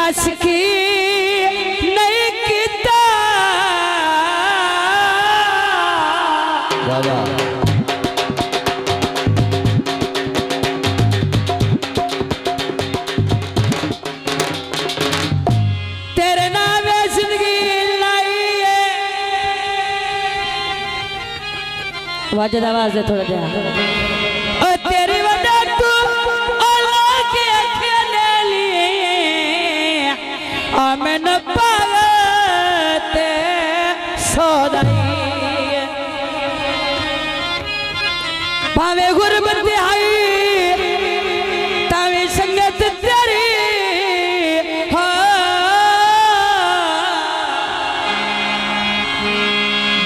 दस की नहीं किता बाबा तेरे नाम जिंदगी लाई है। वाजद आवाज है थोड़ा ध्यान। और तेरी वजह तू औला के अकेले लिए आमन पागते सौदाई भावे गुरबत आई तावे संगत तेरी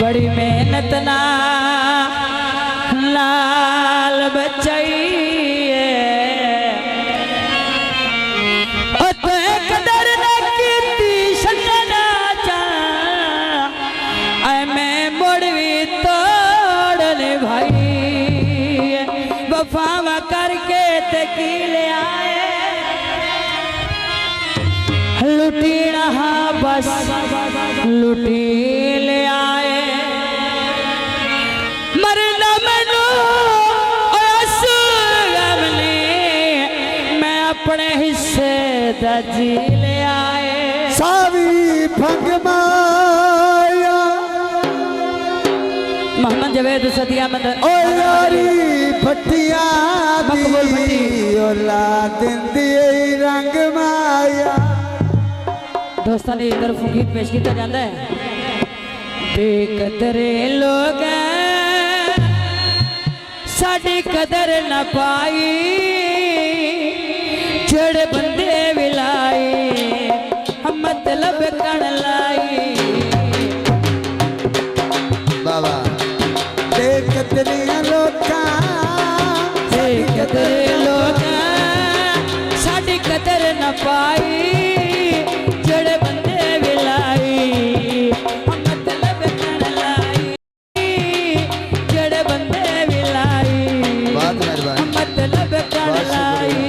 बड़ी मेहनत ना लाल बचाइए कदर न कीती सकना चा मैं मुड़वी तोड़ने भाई वफावा करके ते कीले आए लुटी रहा बस लुटी ले आए मरना मनो मैं अपने हिस्से दजी ले आए सावी भंग माया मोहम्मद जवेद सतिया मंदिर ओ यारी फटिया मकबूल फटी ओला दिंदी रंग माया दोस्तों ने तरफ गीत पेश किया जाता है बेकदरे लोग साड़ी कदर न पाई जड़े बंदे विलाई हम मतलब कण लाई बाबा बेकदरे लोग साड़ी कदर न पाई जड़े बंदे विलाई हम मतलब कण लाई जड़े बंदे विलाई बहुत मेहरबानी मतलब कण लाई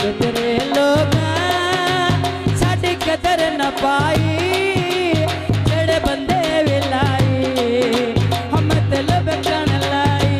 कदरे लोग साड़ी कदर न पाई जड़े बंदे विलाई हम मतलब कण लाई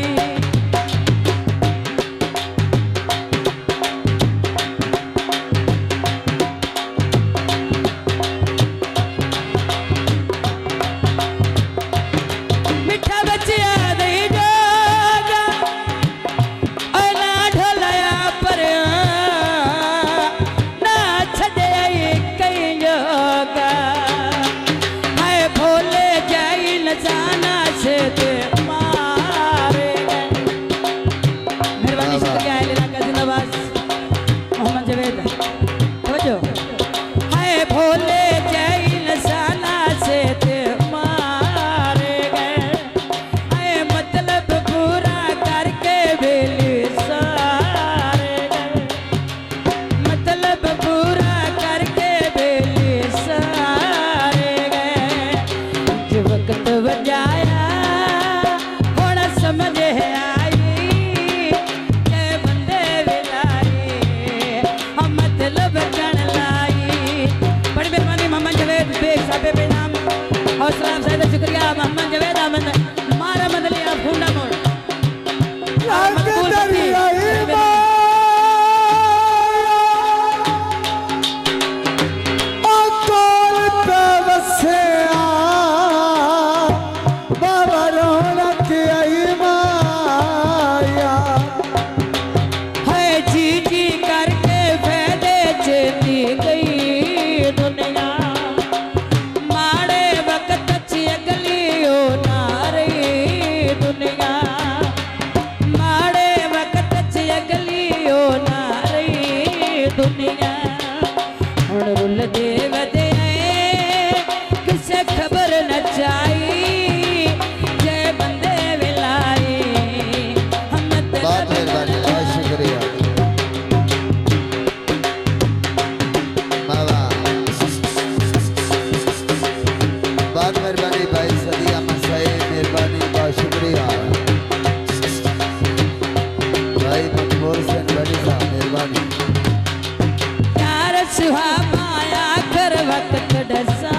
सुहा माया कर वक्त डसा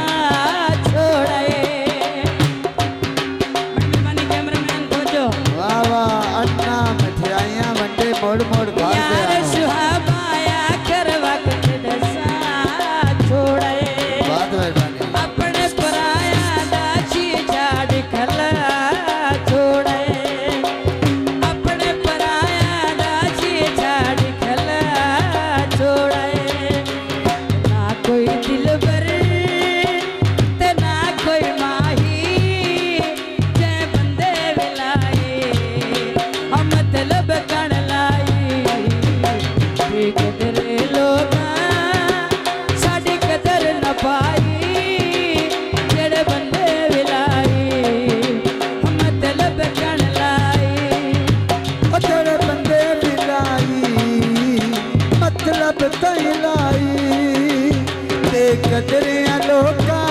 छोड़े मेहरबानी कैमरामैन खोजो वाह वाह अन्ना मिठाइयाँ बंटे मोड़ मोड़ खा यार सुहा माया कर वक्त डसा छोड़े बहुत मेहरबानी अपने पराया दाची झाड़ खला छोड़े अपने पराया दाची झाड़ खला छोड़े ना कोई दिलबर ते ना कोई माही जे बंदे विलाई हम मतलब कण लाई बेकदरे लोगा साडी कदर न पाई जेड़े बंदे विलाई हम मतलब कण लाई तेरे बंदे बिलाई मतलब तई लाई ते कदरियां लोका